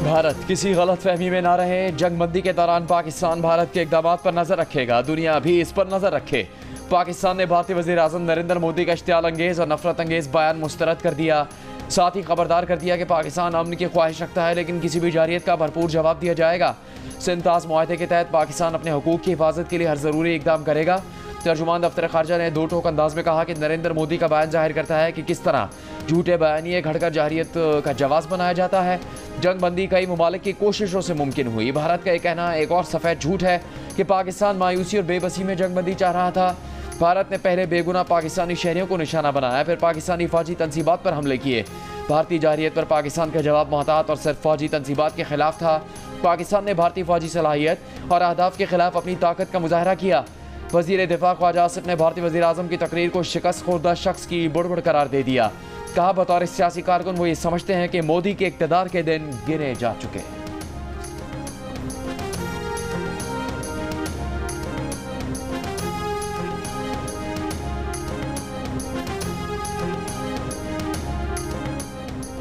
भारत किसी गलत फहमी में ना रहे। जंगबंदी के दौरान पाकिस्तान भारत के इक़दाम पर नजर रखेगा, दुनिया भी इस पर नजर रखे। पाकिस्तान ने भारतीय वज़ीर आज़म नरेंद्र मोदी का इश्तियाल अंगेज और नफरत अंगेज बयान मुस्तरद कर दिया। साथ ही खबरदार कर दिया कि पाकिस्तान अमन की ख्वाहिश रखता है, लेकिन किसी भी जारियत का भरपूर जवाब दिया जाएगा। सिंताज मुआहदे के तहत पाकिस्तान अपने हुकूक की हिफाजत के लिए हर ज़रूरी इक़दाम करेगा। तर्जुमान दफ्तर खारजा ने दो टोक अंदाज में कहा कि नरेंद्र मोदी का बयान जाहिर करता है कि किस तरह झूठे बयानिए घड़कर जाहिरियत का जवाब बनाया जाता है। जंगबंदी कई ममालिक की कोशिशों से मुमकिन हुई। भारत का यह कहना एक और सफ़ेद झूठ है कि पाकिस्तान मायूसी और बेबसी में जंगबंदी चाह रहा था। भारत ने पहले बेगुनाह पाकिस्तानी शहरियों को निशाना बनाया, फिर पाकिस्तानी फौजी तनसीबात पर हमले किए। भारतीय जारियत पर पाकिस्तान का जवाब मोहतात और सिर्फ फौजी तनसीबात के खिलाफ था। पाकिस्तान ने भारतीय फौजी सलाहियत और अहदाफ के खिलाफ अपनी ताकत का मुजाहरा किया। वज़ीर दिफा ख्वाजा आसिफ ने भारतीय वज़ीर आज़म की तकरीर को शिकस्त खुर्दा शख्स की बुड़बुड़ करार दे दिया। कहा, बतौर सियासी कारकुन वो ये समझते हैं कि मोदी के इक़्तिदार के दिन गिने जा चुके हैं।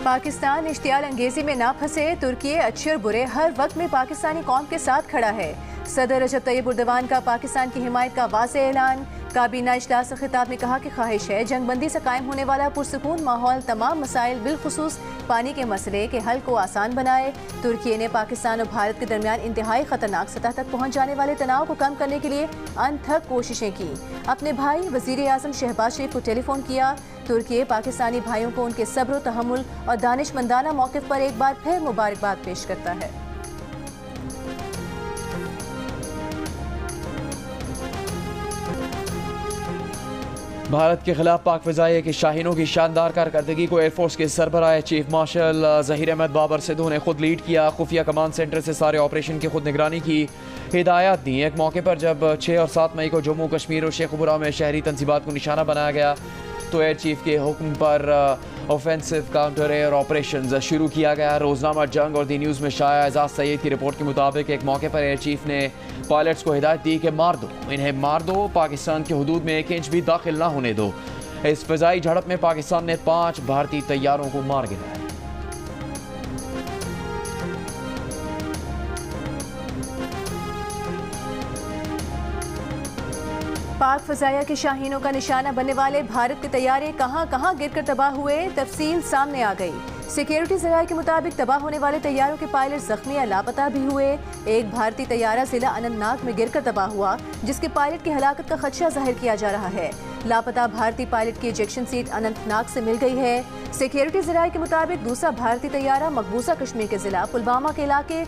पाकिस्तान इश्तियाल अंगेजी में ना फंसे। तुर्की अच्छे और बुरे हर वक्त में पाकिस्तानी कौम के साथ खड़ा है। सदर रजब तैयब उर्दवान का पाकिस्तान की हिमायत का वाज़ेह ऐलान। काबीना इजलास से खिताब में कहा कि ख्वाहिश है जंगबंदी से कायम होने वाला पुरसकून माहौल तमाम मसाइल बिलखुसूस पानी के मसले के हल को आसान बनाए। तुर्की ने पाकिस्तान और भारत के दरमियान इंतहाई खतरनाक सतह तक पहुँच जाने वाले तनाव को कम करने के लिए अनथक कोशिशें की। अपने भाई वज़ीर आज़म शहबाज शरीफ को टेलीफोन किया। तुर्की पाकिस्तानी भाइयों को उनके सब्र, तहम्मुल और दानिशमंदाना मौक़िफ़ पर एक बार फिर मुबारकबाद पेश करता है। भारत के खिलाफ पाक फ़िज़ाइया के शाहीनों की शानदार कारकर्दगी को एयरफोर्स के सरबराह चीफ मार्शल ज़हीर अहमद बाबर सिद्धू ने खुद लीड किया। खुफिया कमांड सेंटर से सारे ऑपरेशन की खुद निगरानी की, हिदायत दी। एक मौके पर जब 6 और 7 मई को जम्मू कश्मीर और शेखुपुरा में शहरी तनसीबात को निशाना बनाया गया तो एयर चीफ के हुक्म पर ऑफेंसिव काउंटर एयर ऑपरेशन शुरू किया गया। रोजनामा जंग और दी न्यूज़ में शाया एजाज सईद की रिपोर्ट के मुताबिक एक मौके पर एयर चीफ ने पायलट्स को हिदायत दी कि मार दो, इन्हें मार दो, पाकिस्तान की हदूद में 1 इंच भी दाखिल ना होने दो। इस फ़िज़ाई झड़प में पाकिस्तान ने 5 भारतीय तैयारों को मार गिराया। पाक फ़ज़ाइया के शाहीनों का निशाना बनने वाले भारत के तैयारे कहां कहां गिरकर तबाह हुए, तफसील सामने आ गई। सिक्योरिटी ज़राए के मुताबिक तबाह होने वाले तैयारों के पायलट जख्मी या लापता भी हुए। एक भारतीय तैयारा जिला अनंतनाग में गिरकर तबाह हुआ, जिसके पायलट की हलाकत का खदशा जाहिर किया जा रहा है। लापता भारतीय पायलट की इजेक्शन सीट अनंतनाग से मिल गई है। सिक्योरिटी ज़राए के मुताबिक दूसरा भारतीय तैयारा मकबूजा कश्मीर के जिला पुलवामा के इलाके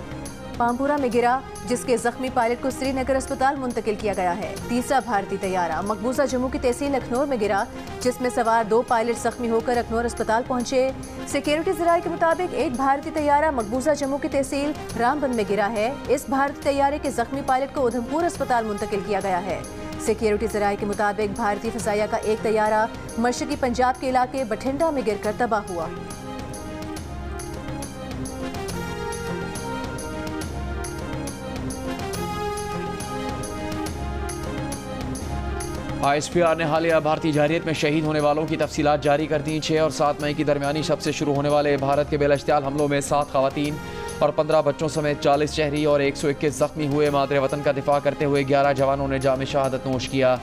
पामपुरा में गिरा, जिसके जख्मी पायलट को श्रीनगर अस्पताल मुंतकिल किया गया है। तीसरा भारतीय तैयारा मकबूजा जम्मू की तहसील अखनौर में गिरा, जिसमें सवार 2 पायलट जख्मी होकर अखनौर अस्पताल पहुंचे। सिक्योरिटी ज़राए के मुताबिक एक भारतीय तैयारा मकबूजा जम्मू की तहसील रामबन में गिरा है। इस भारतीय तैयारे के जख्मी पायलट को उधमपुर अस्पताल मुंतकिल किया गया है। सिक्योरिटी ज़राए के मुताबिक भारतीय फ़ज़ाइया का एक तैयारा मशरक़ी पंजाब के इलाके बठिंडा में गिरकर तबाह हुआ। ISPR ने हालिया भारतीय जारियत में शहीद होने वालों की तफसीलात जारी कर दी। 6 और 7 मई की दरमियानी शब से शुरू होने वाले भारत के बेलश्तियाल हमलों में 7 खवातीन और 15 बच्चों समेत 40 शहरी और 121 जख्मी हुए। मादरे वतन का दिफा करते हुए 11 जवानों ने जाम शहादत नोश किया।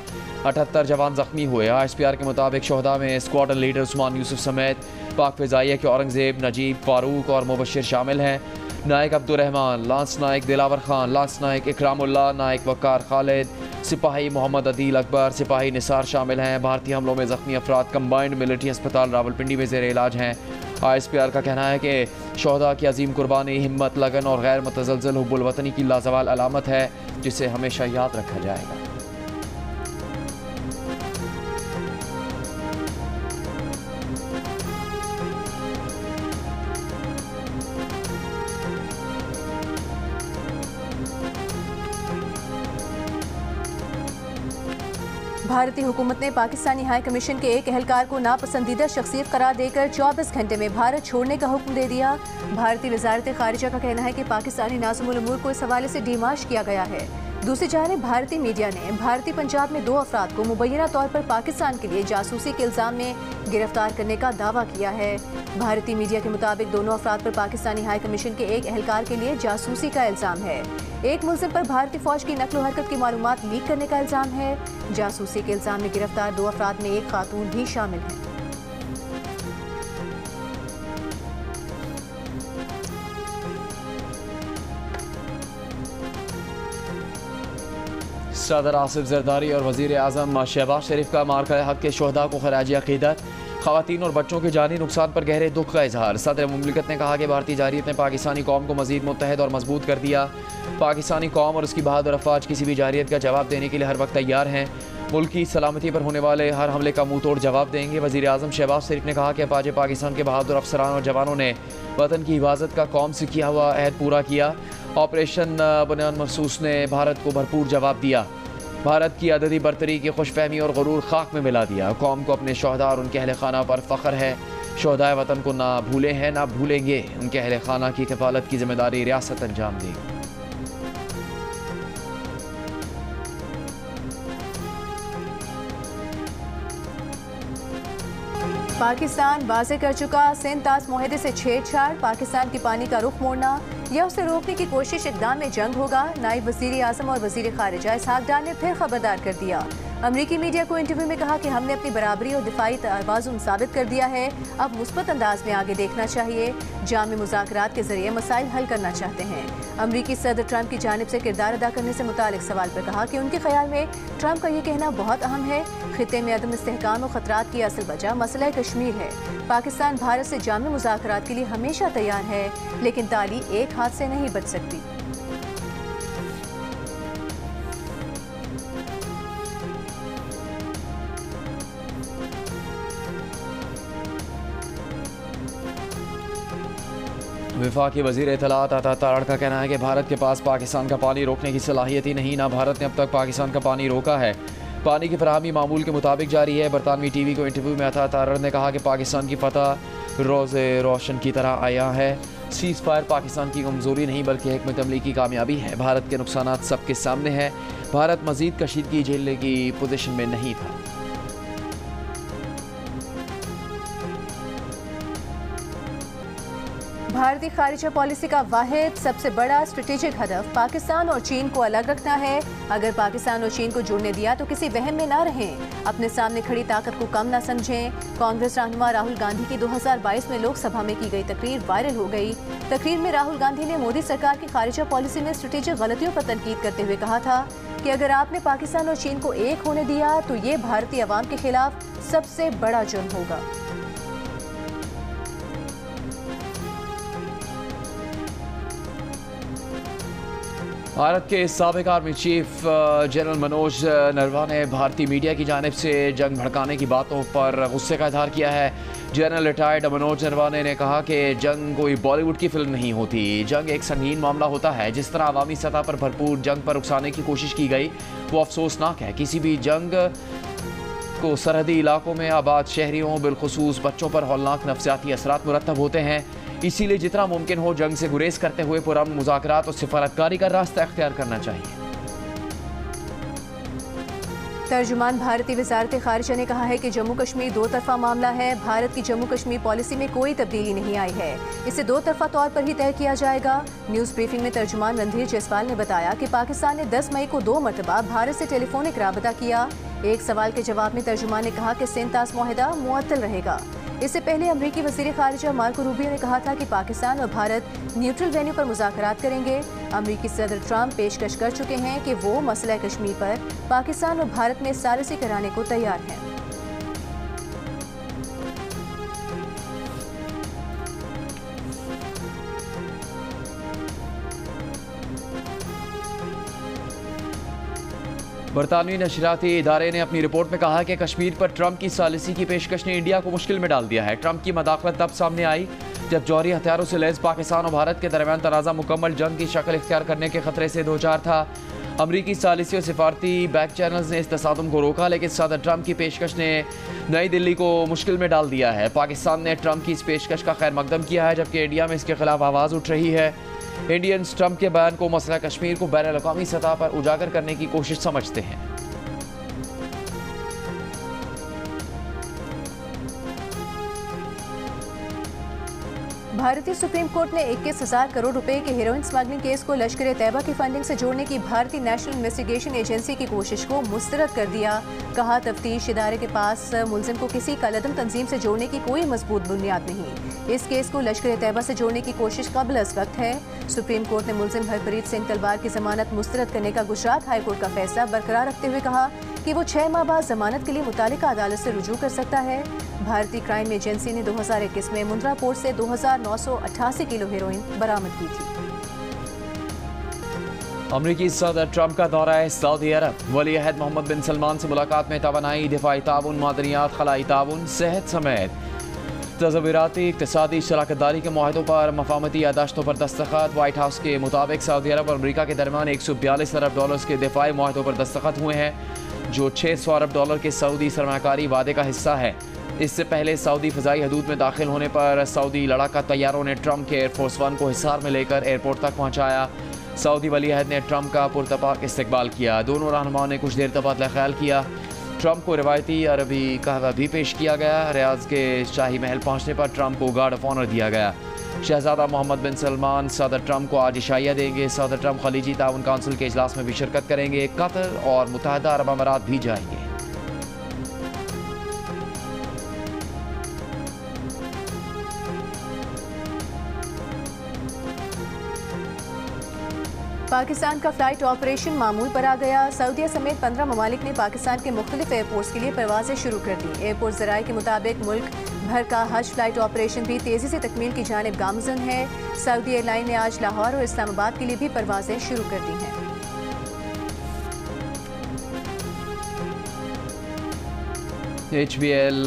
78 जवान जख्मी हुए। ISPR के मुताबिक शोहदा में स्क्वाड्रन लीडर उस्मान यूसुफ समेत पाक फ़िज़ाइया के औरंगज़ेब, नजीब, फारूक और मुबशिर शामिल हैं। नायक अब्दुर्रहमान, लांस नायक दिलावर खान, लांस नायक इकरामुल्लाह, नायक वकार खालिद, सिपाही मोहम्मद अदील अकबर, सिपाही निसार शामिल हैं। भारतीय हमलों में जख्मी अफराद कंबाइंड मिलिट्री अस्पताल रावलपिंडी में ज़ेर इलाज हैं। ISPR का कहना है कि शोहदा की अजीम कुर्बानी, हिम्मत, लगन और गैर मुतज़लज़ल हुब्बुल वतनी की लाजवाल अलामत है, जिसे हमेशा याद रखा जाएगा। भारतीय हुकूमत ने पाकिस्तानी हाई कमीशन के एक एहलकार को नापसंदीदा शख्सियत करार देकर 24 घंटे में भारत छोड़ने का हुक्म दे दिया। भारतीय वजारत खारिजा का कहना है कि पाकिस्तानी नाज़िमुल उमूर को इस हवाले से डिमाश किया गया है। दूसरी जानिब भारतीय मीडिया ने भारतीय पंजाब में 2 अफराद को मुबैना तौर पर पाकिस्तान के लिए जासूसी के इल्जाम में गिरफ्तार करने का दावा किया है। भारतीय मीडिया के मुताबिक दोनों अफराद पर पाकिस्तानी हाई कमीशन के एक एहलकार के लिए जासूसी का इल्जाम है। एक मुलजिम पर भारतीय फौज की नकलो हरकत की मालूमात लीक करने का इल्जाम है। जासूसी के इल्जाम में गिरफ्तार 2 अफराद में एक खातून भी शामिल है। सदर आसिफ जरदारी और वज़ीर आज़म शहबाज शरीफ का मार्का हक के शोहदा को खराज अक़ीदत। ख़वातीन और बच्चों के जानी नुकसान पर गहरे दुख का इजहार। सदर मुमलिकत ने कहा कि भारतीय जारियत ने पाकिस्तानी कौम को मज़ीद मुत्तहद और मजबूत कर दिया। पाकिस्तानी कौम और उसकी बहादुर अफवाज किसी भी जारियत का जवाब देने के लिए हर वक्त तैयार हैं। मुल्क की सलामती पर होने वाले हर हमले का मुँह तोड़ जवाब देंगे। वज़ीर आज़म शहबाज शरीफ ने कहा कि अपाज पाकिस्तान के बहादुर अफसरान और जवानों ने वतन की हिफाजत का कौम से किया हुआ अहद पूरा किया। ऑपरेशन बुनियाद मखसूस ने भारत को भरपूर जवाब दिया। भारत की अददी बरतरी की खुशफहमी और गुरूर खाक में मिला दिया। कौम को अपने शोहदा और उनके अहल खाना पर फ़ख्र है। शोहदाए वतन को ना भूले हैं ना भूलेंगे। उनके अहल खाना की किफ़ालत की जिम्मेदारी रियासत अंजाम देगी। पाकिस्तान वाज़े कर चुका सिंध तास मुआहदे से छेड़छाड़, पाकिस्तान की पानी का रुख मोड़ना या उसे रोकने की कोशिश इक़दाम में जंग होगा। नायब वज़ीर आज़म और वज़ीर ख़ारिजा इसहाक़ डार ने फिर खबरदार कर दिया। अमरीकी मीडिया को इंटरव्यू में कहा कि हमने अपनी बराबरी और दिफाई तवाज़ुन साबित कर दिया है। अब मुस्बत अंदाज में आगे देखना चाहिए। जामी मुज़ाकरात के जरिए मसाइल हल करना चाहते हैं। अमरीकी सदर ट्रंप की जानिब से किरदार अदा करने से मुतालिक सवाल पर कहा कि उनके ख्याल में ट्रंप का ये कहना बहुत अहम है। खित्ते में अदम इस्तेहकाम और ख़तरात की असल वजह मसला कश्मीर है। पाकिस्तान भारत से जामी मुज़ाकरात के लिए हमेशा तैयार है, लेकिन ताली एक हाथ से नहीं बच सकती। वफाकी वज़ीर इत्तलात अता तारड़ का कहना है कि भारत के पास पाकिस्तान का पानी रोकने की सलाहियत ही नहीं, ना भारत ने अब तक पाकिस्तान का पानी रोका है। पानी की फराहमी मामूल के मुताबिक जारी है। बरतानवी टीवी को इंटरव्यू में अता तारड़ ने कहा कि पाकिस्तान की फतह रोज़े रोशन की तरह आया है। सीज़ फायर पाकिस्तान की कमज़ोरी नहीं बल्कि हिकमत अमली की कामयाबी है। भारत के नुकसानात सबके सामने हैं। भारत मज़ीद कशीदगी झेलने की पोजीशन में नहीं था। भारतीय खारिजा पॉलिसी का वाहिद सबसे बड़ा स्ट्रेटेजिक हदफ पाकिस्तान और चीन को अलग रखना है। अगर पाकिस्तान और चीन को जुड़ने दिया तो किसी वहम में ना रहें, अपने सामने खड़ी ताकत को कम ना समझें। कांग्रेस रहनुमा राहुल गांधी की 2022 में लोकसभा में की गई तकरीर वायरल हो गई। तकरीर में राहुल गांधी ने मोदी सरकार की खारिजा पॉलिसी में स्ट्रेटेजिक गलतियों पर तनकीद करते हुए कहा था कि अगर आपने पाकिस्तान और चीन को एक होने दिया तो ये भारतीय अवाम के खिलाफ सबसे बड़ा जुर्म होगा। भारत के साबिक आर्मी चीफ जनरल मनोज नरवा ने भारतीय मीडिया की जानिब से जंग भड़काने की बातों पर गुस्से का इजहार किया है। जनरल रिटायर्ड मनोज नरवाने ने कहा कि जंग कोई बॉलीवुड की फिल्म नहीं होती। जंग एक संगीन मामला होता है। जिस तरह अवामी सतह पर भरपूर जंग पर उकसाने की कोशिश की गई वो अफसोसनाक है। किसी भी जंग को सरहदी इलाकों में आबाद शहरियों बिलखुसूस बच्चों पर हौलनाक नफसियाती असरात मुरतब होते हैं। इसीलिए जितना मुमकिन हो जंग से गुरेज करते हुए पुरअमन मुज़ाकरात और सिफारतकारी का रास्ता इख्तियार करना चाहिए। तर्जुमान भारतीय वज़ारत ख़ारिजा ने कहा है कि जम्मू कश्मीर दो तरफा मामला है। भारत की जम्मू कश्मीर पॉलिसी में कोई तब्दीली नहीं आई है। इसे दो तरफा तौर पर ही तय किया जाएगा। न्यूज़ ब्रीफिंग में तर्जुमान रणधीर जयसवाल ने बताया कि पाकिस्तान ने 10 मई को 2 मरतबा भारत से टेलीफोनिक राबता किया। एक सवाल के जवाब में तर्जुमान ने कहा कि सिंध तास मुआहदा मुअत्तल रहेगा। इससे पहले अमरीकी वज़ीर ख़ारिजा मार्को रूबियो ने कहा था कि पाकिस्तान और भारत न्यूट्रल वेन्यू पर मुज़ाकरात करेंगे। अमरीकी सदर ट्रंप पेशकश कर चुके हैं कि वो मसला कश्मीर पर पाकिस्तान और भारत में सालिसी कराने को तैयार हैं। बरतानवी नशरियाती इदारे ने अपनी रिपोर्ट में कहा कि कश्मीर पर ट्रंप की सालिसी की पेशकश ने इंडिया को मुश्किल में डाल दिया है। ट्रंप की मदाखलत तब सामने आई जब जौहरी हथियारों से लैस पाकिस्तान और भारत के दरमियान तनाज़ा मुकम्मल जंग की शक्ल इख्तियार करने के खतरे से दो चार था। अमरीकी सालिसी और सिफारती बैक चैनल्स ने इस तसादुम को रोका, लेकिन सदर ट्रंप की पेशकश ने नई दिल्ली को मुश्किल में डाल दिया है। पाकिस्तान ने ट्रंप की इस पेशकश का खैर मकदम किया है, जबकि इंडिया में इसके खिलाफ आवाज़ उठ रही है। इंडियंस ट्रंप के बयान को मसला कश्मीर को बैन अल-अक़वामी सतह पर उजागर करने की कोशिश समझते हैं। भारतीय सुप्रीम कोर्ट ने 21,000 करोड़ रुपए के हेरोइन स्मगलिंग केस को लश्कर तैयबा की फंडिंग से जोड़ने की भारतीय नेशनल इन्वेस्टिगेशन एजेंसी की कोशिश को मुस्तरद कर दिया। कहा, तफ्तीश इदारे के पास मुलजिम को किसी कलदम तंजीम से जोड़ने की कोई मजबूत बुनियाद नहीं। इस केस को लश्कर तैयबा से जोड़ने की कोशिश कबल अज़ वक्त है। सुप्रीम कोर्ट ने मुलजिम हरप्रीत सिंह तलवार की जमानत मुस्तरद करने का गुजरात हाई कोर्ट का फैसला बरकरार रखते हुए कहा कि वो 6 माह बाद जमानत के लिए मुतालिका अदालत से रुजू कर सकता है। भारतीय क्राइम एजेंसी ने 2021 में मुंद्रा पोर्ट से 2,988 किलो हेरोइन बरामद की थी। अमरीकी सदर ट्रंप का दौरा है सऊदी अरब। वली अहद मोहम्मद बिन सलमान से मुलाकात में तवानाई, दिफाई ताउन, मादनियात, खलाई ताउन, सेहत समेत तज़वीराती इक़्तिसादी शराकतदारी के मुआहदों पर मफाहमती यादाश्तों पर दस्तखत। व्हाइट हाउस के मुताबिक सऊदी अरब और अमरीका के दरमियान $142 अरब के दिफाई मुआहदों पर दस्तखत हुए हैं, जो $600 अरब के सऊदी सरमाकारी वादे का हिस्सा है। इससे पहले सऊदी फ़ज़ाई हदूद में दाखिल होने पर सऊदी लड़ाका तैयारों ने ट्रंप के एयरफोर्स वन को हिसार में लेकर एयरपोर्ट तक पहुँचाया। सऊदी वली अहद ने ट्रंप का पुरतपाक इस्तकबाल किया। दोनों रहनुमाओं ने कुछ देर तबादला ख्याल किया। ट्रंप को रिवायती अरबी कहवा भी पेश किया गया। रियाद के शाही महल पहुँचने पर ट्रंप को गार्ड ऑफ ऑनर दिया गया। शहजादा मोहम्मद बिन सलमान सदर ट्रंप को आज इशाइया देंगे। सदर ट्रंप खलीजी ताउन काउंसिल के इजलास में भी शिरकत करेंगे। कतर और मुत्तहदा अरब अमारात भी जाएंगे। पाकिस्तान का फ्लाइट ऑपरेशन मामूल पर आ गया। सऊदीया समेत 15 ममालिक ने पाकिस्तान के मुख्तलिफ एयरपोर्ट्स के लिए परवाजें शुरू कर दी। एयरपोर्ट ज़राए के मुताबिक मुल्क भर का हज फ्लाइट ऑपरेशन भी तेज़ी से तकमील की जानिब गामज़न है। सऊदी एयरलाइन ने आज लाहौर और इस्लामाबाद के लिए भी परवाजें शुरू कर दी हैं। HBL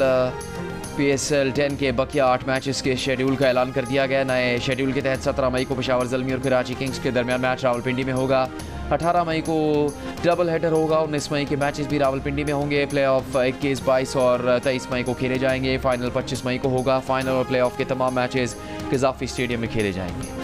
PSL 10 के बकिया 8 मैचेस के शेड्यूल का ऐलान कर दिया गया। नए शेड्यूल के तहत 17 मई को पेशावर ज़ल्मी और कराची किंग्स के दरमियान मैच रावलपिंडी में होगा। 18 मई को डबल हेडर होगा। 19 मई के मैचेस भी रावलपिंडी में होंगे। प्ले ऑफ 21, 22 और 23 मई को खेले जाएंगे। फाइनल 25 मई को होगा। फाइनल और प्ले ऑफ के तमाम मैचेस कज़ाफ़ी स्टेडियम में खेले जाएंगे।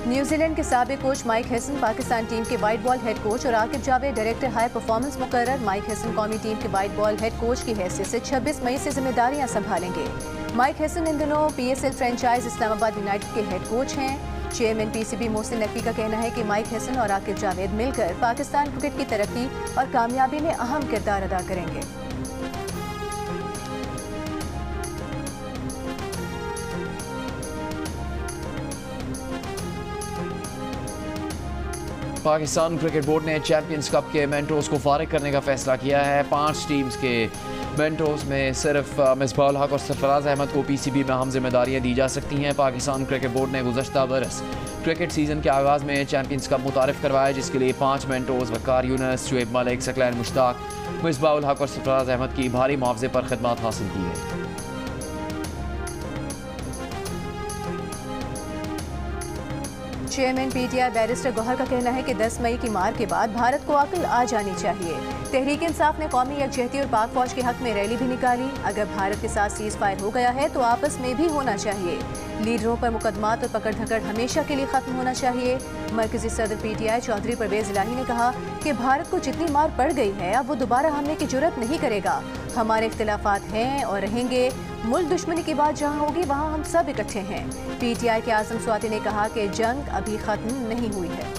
न्यूजीलैंड के साबिक coach Mike Hesson Pakistan team के वाइट बॉल हेड कोच और Aqib Javed director high performance मुकर्रर। माइक हेसन कौमी टीम के वाइट बॉल हेड कोच की हैसियत से 26 मई से जिम्मेदारियां संभालेंगे। माइक हेसन इन दिनों PSL फ्रेंचाइज इस्लामाबाद यूनाइटेड के हेड कोच हैं। चेयरमैन PCB मोहसिन नकवी का कहना है कि माइक हेसन और आकिब जावेद मिलकर पाकिस्तान क्रिकेट की तरक्की और कामयाबी में अहम किरदार अदा करेंगे। पाकिस्तान क्रिकेट बोर्ड ने चैंपियंस कप के मेंटोर्स को फारिग करने का फैसला किया है। 5 टीम्स के मेंटोर्स में सिर्फ मिसबाह हक और सरफराज अहमद को PCB में अहम जिम्मेदारियां दी जा सकती हैं। पाकिस्तान क्रिकेट बोर्ड ने गुज़श्ता बरस क्रिकेट सीज़न के आगाज़ में चैंपियंस कप मुतारिफ करवाया, जिसके लिए 5 मेंटोर्स वकार यूनस, शुएब मलिक, सकलैन मुश्ताक, मिसबाह हक और सरफराज अहमद की भारी मुआवजे पर खिदमत हासिल की है। चेयरमैन PTI बैरिस्टर गौहर का कहना है कि 10 मई की मार के बाद भारत को अक्ल आ जानी चाहिए। तहरीक इंसाफ ने कौमी यकजहती और पाक फौज के हक में रैली भी निकाली। अगर भारत के साथ सीज फायर हो गया है तो आपस में भी होना चाहिए। लीडरों पर मुकदमात और पकड़ धकड़ हमेशा के लिए खत्म होना चाहिए। मरकजी सदर PTI चौधरी परवेज इलाही ने कहा कि भारत को जितनी मार पड़ गई है अब वो दोबारा हमले की जुर्रत नहीं करेगा। हमारे इख्तिलाफात हैं और रहेंगे। मुल्क दुश्मनी की बात जहाँ होगी वहाँ हम सब इकट्ठे हैं। PTI के आज़म स्वाति ने कहा कि जंग अभी खत्म नहीं हुई है।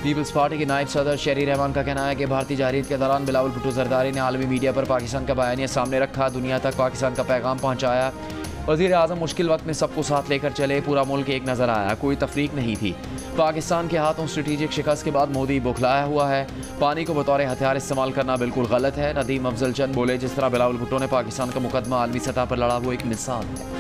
पीपल्स पार्टी के नायब सदर शहरी रहमान का कहना है कि भारतीय जाहिरियत के दौरान बिलावल भुट्टो जरदारी ने आलमी मीडिया पर पाकिस्तान का बयानिया सामने रखा, दुनिया तक पाकिस्तान का पैगाम पहुँचाया। वज़ीर आज़म मुश्किल वक्त में सबको साथ लेकर चले, पूरा मुल्क एक नज़र आया, कोई तफरीक नहीं थी। पाकिस्तान के हाथों स्ट्रेटेजिक शिकस्त के बाद मोदी बुखलाया हुआ है। पानी को बतौर हथियार इस्तेमाल करना बिल्कुल गलत है। नदीम अफजल चंद बोले, जिस तरह बिलावल भुट्टो ने पाकिस्तान का मुकदमा आलमी सतह पर लड़ा वो एक मिसाल है।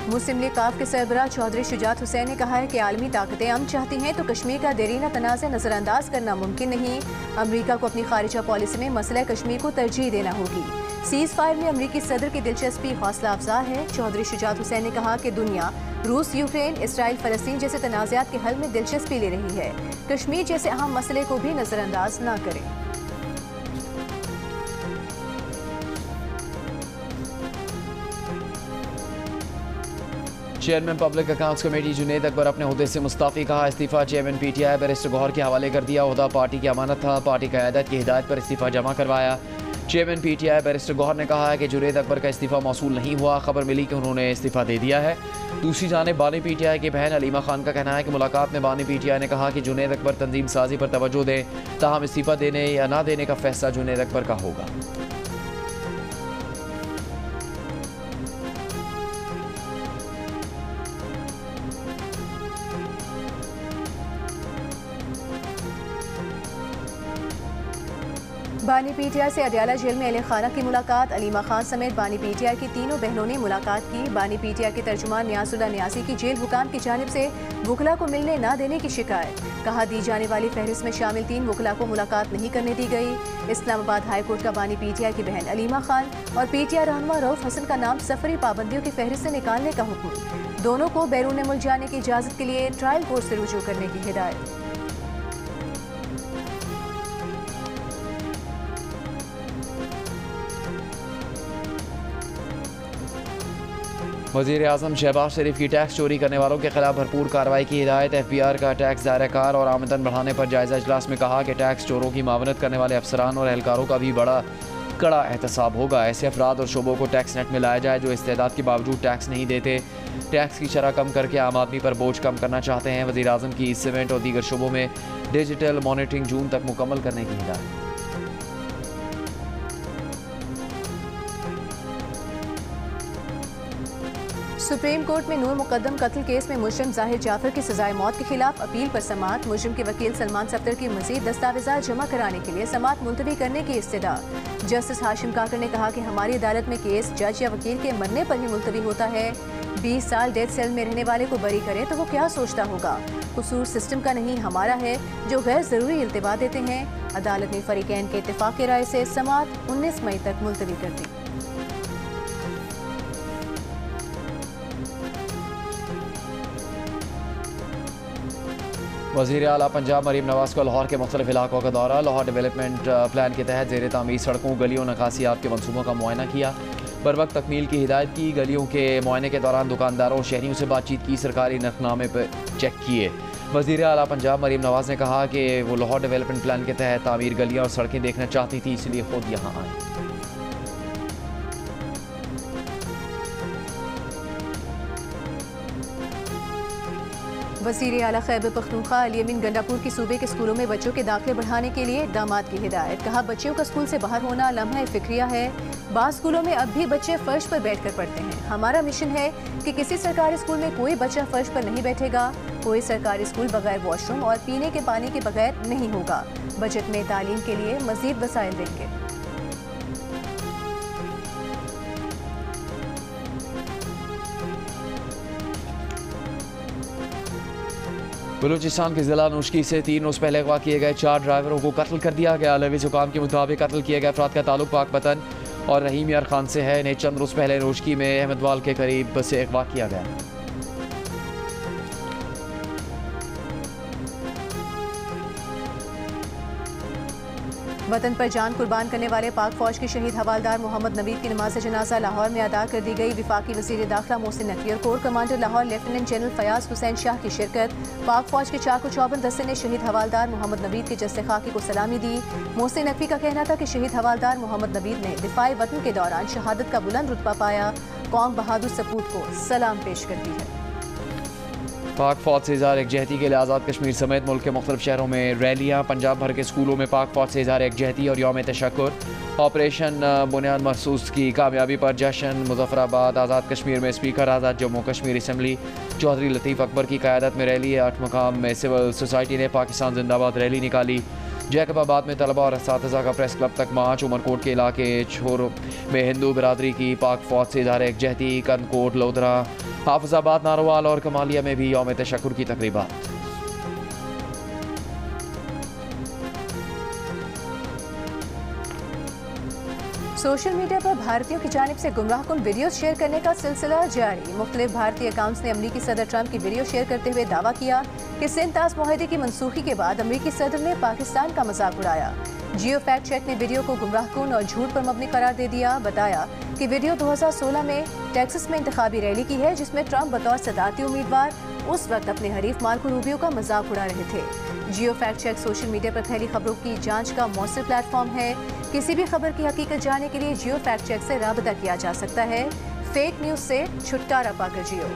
मुस्लिम लीग काफ के सरबराह चौधरी शुजात हुसैन ने कहा है कि आलमी ताकतें अमन चाहती हैं तो कश्मीर का देरीना तनाज़ा नज़रअंदाज करना मुमकिन नहीं। अमरीका को अपनी खारिजा पॉलिसी में मसला कश्मीर को तरजीह देना होगी। सीज़ फायर में अमरीकी सदर की दिलचस्पी हौसला अफजा है। चौधरी शुजात हुसैन ने कहा कि दुनिया रूस, यूक्रेन, इसराइल, फ़लस्तीन जैसे तनाज़ात के हल में दिलचस्पी ले रही है। कश्मीर जैसे अहम मसले को भी नज़रअंदाज न करें। Chairman public accounts committee Junaid Akbar अपने ओहदे से मुस्ताफ़ी, कहा इस्तीफ़ा चेयरमैन पीटीआई बैरिस्टर गौहर के हवाले कर दिया। ओहदा पार्टी की अमानत था, पार्टी क़यादत की हिदायत पर इस्तीफ़ा जमा करवाया। चेयरमैन पीटीआई बैरिस्टर गौहर ने कहा है कि जुनेद अकबर का इस्तीफ़ा मौसूल नहीं हुआ, खबर मिली कि उन्होंने इस्तीफ़ा दे दिया है। दूसरी जानिब बानी पीटीआई की बहन अलीमा खान का कहना है कि मुलाकात में बानी पीटीआई ने कहा कि जुनेद अकबर तंजीम साजी पर तवज्जो दें, ताहम इस्तीफ़ा देने या ना देने का फैसला जुनेद अकबर का होगा। बानी पीटीआई से अडयाला जेल में अहले खाना की मुलाकात। अलीमा खान समेत बानी पीटीआई की तीनों बहनों ने मुलाकात की। बानी पीटीआई के तर्जुमान नियाजुल्ला नियाज़ी की जेल हुकाम की जानिब से वकला को मिलने न देने की शिकायत। कहा दी जाने वाली फहरिस्त में शामिल 3 वकला को मुलाकात नहीं करने दी गई। इस्लामाबाद हाई कोर्ट का बानी पीटीआई की बहन अलीमा खान और पीटीआई रहनुमा रऊफ हसन का नाम सफरी पाबंदियों की फहरिस्त से निकालने का हुक्म। दोनों को बैरून मुल्क जाने की इजाज़त के लिए ट्रायल कोर्ट से रुजू करने की हिदायत। वज़ीर आज़म शहबाज शरीफ की टैक्स चोरी करने वालों के खिलाफ भरपूर कार्रवाई की हिदायत। FBR का टैक्स दायराकार और आमदन बढ़ाने पर जायजा इजलास में कहा कि टैक्स चोरों की मावनत करने वाले अफसरान और एहलकारों का भी बड़ा कड़ा एहतसाब होगा। ऐसे अफराद और शोबों को टैक्स नेट में लाया जाए जो इस्तेदाद के बावजूद टैक्स नहीं देते, टैक्स की शरह कम करके आम आदमी पर बोझ कम करना चाहते हैं। वज़ीर आज़म की सीमेंट और दीगर शोबों में डिजिटल मॉनिटरिंग जून तक मुकम्मल करने की हिदायत। सुप्रीम कोर्ट में नूर मुकदम कत्ल केस में मुजरिम जाहिर जाफर की सजाए मौत के खिलाफ अपील पर समाअत। मुजरिम के वकील सलमान सफ्दर की मजीद दस्तावेजात जमा कराने के लिए समाअत मुलतवी करने की इस्तदा। जस्टिस हाशिम काकर ने कहा कि हमारी अदालत में केस जज या वकील के मरने पर ही मुलतवी होता है। 20 साल डेथ सेल में रहने वाले को बरी करे तो वो क्या सोचता होगा। कसूर सिस्टम का नहीं हमारा है जो गैर जरूरी इल्तिवा देते हैं। अदालत ने फरीकैन के इत्तेफाक की राय से समाअत 19 मई तक मुलतवी कर दी। वज़ीर आला पंजाब मरीम नवाज को लाहौर के मुख्तलिफ इलाकों का दौरा। लाहौर डेवलपमेंट प्लान के तहत ज़ेर तामीर सड़कों, गलियों, नकासियात के मनसूबों का मुआयना किया, बर वक्त तकमील की हिदायत की। गलियों के मुआयने के दौरान दुकानदारों और शहरियों से बातचीत की, सरकारी नरखनामे पर चेक किए। वज़ीर आला पंजाब मरीम नवाज ने कहा कि वो लाहौर डेवलपमेंट प्लान के तहत तामीर गलियाँ और सड़कें देखना चाहती थी, इसलिए खुद यहाँ आए। वज़ीर आला खैबर पख्तूनख्वा अली अमीन गंडापुर की सूबे के स्कूलों में बच्चों के दाखिले बढ़ाने के लिए इक़दामात की हिदायत। कहा बच्चों का स्कूल से बाहर होना लम्हा फिक्रिया है। बाज़ स्कूलों में अब भी बच्चे फर्श पर बैठ कर पढ़ते हैं। हमारा मिशन है कि किसी सरकारी स्कूल में कोई बच्चा फर्श पर नहीं बैठेगा। कोई सरकारी स्कूल बगैर वॉशरूम और पीने के पानी के बगैर नहीं होगा। बजट में तालीम के लिए मज़ीद वसाइल देंगे। बलूचिस्तान के ज़िला नुश्की से 3 रोज़ पहले अगवा किए गए 4 ड्राइवरों को कत्ल कर दिया गया। लवीज़ हुकाम के मुताबिक कत्ल किए गए अफराद का ताल्लुक पाक वतन और रहीम यार खान से है। इन्हें चंद रोज़ पहले नोशकी में अहमदवाल के करीब से अगवा किया गया। वतन पर जान कुर्बान करने वाले पाक फौज के शहीद हवालदार मोहम्मद नवीद की नमाज जनाजा लाहौर में अदा कर दी गई। विफाकी वज़ीर दाखिला मोहसिन नकवी और core commander Lahore lieutenant general Fayaz Hussain Shah की शिरकत। पाक फौज के 454 दस्ते ने शहीद हवालदार मोहम्मद नवीद के जस्से खाकी को सलामी दी। मोहसिन नकवी का कहना था कि शहीद हवालदार मोहम्मद नवीद ने दिफाई वतन के दौरान शहादत का बुलंद रुतबा पाया। कौम बहादुर सपूत को सलाम पेश करती है। पाक फौज से इज़हार यकजहती के लिए आज़ाद कश्मीर समेत मुल्क के मुख्तलिफ शहरों में रैलियाँ। पंजाब भर के स्कूलों में पाक फौज से इज़हार यकजहती और यौम तशक्कुर। ऑपरेशन बुनियाद महसूस की कामयाबी पर जश्न। मुजफ्फराबाद आज़ाद कश्मीर में स्पीकर आज़ाद जम्मू कश्मीर असम्बली चौधरी लतीफ़ अकबर की क़यादत में रैली। 8 मकाम में सिविल सोसाइटी ने पाकिस्तान जिंदाबाद रैली निकाली। जैकबाबाद में तलबा और असातिज़ा का प्रेस क्लब तक मार्च। उमरकोट के इलाके छोर में हिंदू बिरादरी की पाक फौज से इज़हार यकजहती। कनकोट, लोधरा, हाफिजाबाद, नारोवाल और कमालिया में भी यौम तशक्कुर की तकरीबात। सोशल मीडिया पर भारतीयों की जानिब से गुमराहकुन वीडियो शेयर करने का सिलसिला जारी। मुख्तलिफ भारतीय अकाउंट्स ने अमरीकी सदर ट्रंप की वीडियो शेयर करते हुए दावा किया कि सिंध ताज मुआहदे की मनसूखी के बाद अमरीकी सदर ने पाकिस्तान का मजाक उड़ाया। जियो फैक्ट चेक ने वीडियो को गुमराहकुन और झूठ पर मबनी करार दे दिया। बताया कि वीडियो 2016 में टेक्सास में इंतखाबी रैली की है, जिसमें ट्रंप बतौर सदारती उम्मीदवार उस वक्त अपने हरीफ मार्को रूबियो का मजाक उड़ा रहे थे। जियो फैक्ट चेक सोशल मीडिया पर फैली खबरों की जांच का मौसर प्लेटफॉर्म है। किसी भी खबर की हकीकत जानने के लिए जियो फैक्ट चेक से राबता किया जा सकता है। फेक न्यूज से छुटकारा पाकर जियो।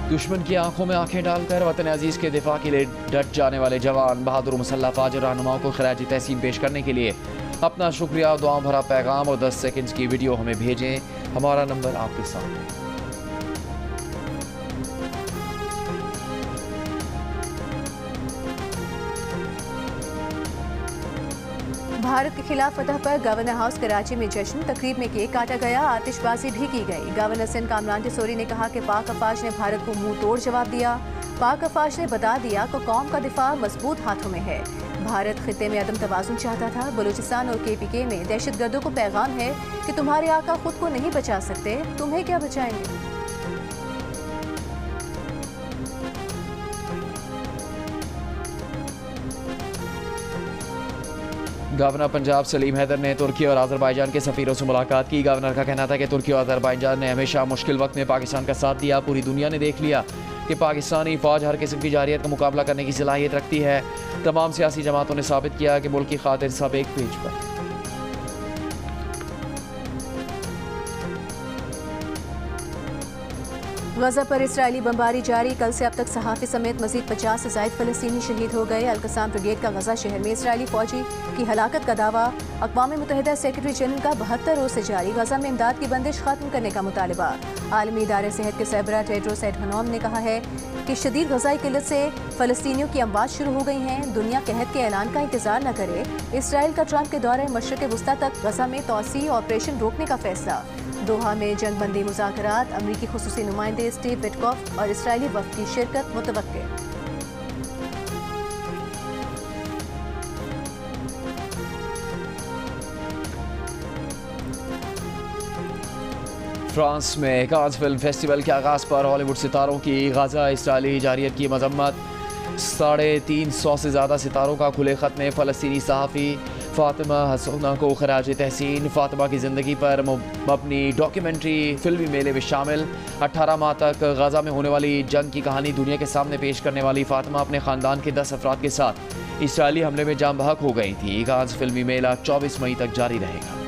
दुश्मन की आंखों में आंखें डालकर वतन अजीज के दिफा के लिए डट जाने वाले जवान बहादुर मुसल्लह फाजिर रहनुमाओं को खराज तहसीन पेश करने के लिए अपना शुक्रिया और दुआ भरा पैगाम और 10 सेकंड्स की वीडियो हमें भेजें। हमारा नंबर आपके सामने। भारत के खिलाफ फतह पर गवर्नर हाउस कराची में जश्न। तकरीब में केक काटा गया, आतिशबाजी भी की गई। गवर्नर सिंध कामरान टिसोरी ने कहा कि पाक अफवाज ने भारत को मुंह तोड़ जवाब दिया। पाक अफवाज ने बता दिया कि कौम का दिफा मजबूत हाथों में है। भारत खित्ते में अदम तवाज़ुन चाहता था। बलूचिस्तान और KPK में दहशतगर्दों को पैगाम है कि तुम्हारे आका खुद को नहीं बचा सकते, तुम्हें क्या बचाएंगे। गवर्नर पंजाब सलीम हैदर ने तुर्की और अजरबैजान के सफ़ीरों से मुलाकात की। गवर्नर का कहना था कि तुर्की और अजरबैजान ने हमेशा मुश्किल वक्त में पाकिस्तान का साथ दिया। पूरी दुनिया ने देख लिया कि पाकिस्तानी फ़ौज हर किस्म की जारियत का मुकाबला करने की सलाहियत रखती है। तमाम सियासी जमातों ने साबित किया कि मुल्क की खातिर सब एक पेज पर। गजा पर इसराइली बमबारी जारी। कल से अब तक सहाफ़ी समेत मजीद 50 से ज़ायद फ़लस्तीनी शहीद हो गए। अलकसाम ब्रिगेड का गजा शहर में इसराइली फ़ौजी की हलाकत का दावा। अक़वाम मुत्तहिदा सेक्रेटरी जनरल का 72 रोज़ से जारी गजा में इमदाद की बंदिश खत्म करने का मुतालबा। आलमी इदारे सेहत के सरबराह टेड्रोस एडहनोम ने कहा है कि शदीद ग़ज़ाई किल्लत से फ़लस्तीनियों की अमवात शुरू हो गई हैं। दुनिया कहत के ऐलान का इंतज़ार न करे। इसराइल का ट्रंप के दौरे मशरिक़ वुस्ता तक गजा में तोसी ऑपरेशन रोकने का फैसला। दोहा में जंगबंदी मुज़ाकरात। अमरीकी खुसूसी नुमाइंदे स्टीव विटकॉफ और इसराइली वफ़द की शिरकत मुतवक्के। फ्रांस में कांस फिल्म फेस्टिवल के आगाज़ पर हॉलीवुड सितारों की गजा इसराइली जारियत की मजम्मत। 350 से ज़्यादा सितारों का खुले ख़त में फ़लस्तीनी सहाफ़ी फ़ातिमा हसौना को खराज तहसीन। फ़ातिमा की ज़िंदगी पर मबनी डॉक्यूमेंट्री फिल्मी मेले में शामिल। 18 माह तक गजा में होने वाली जंग की कहानी दुनिया के सामने पेश करने वाली फ़ातिमा अपने ख़ानदान के 10 अफराद के साथ इसराइली हमले में जाम बहक हो गई थी। कांस फिल्मी मेला 24 मई तक जारी रहेगा।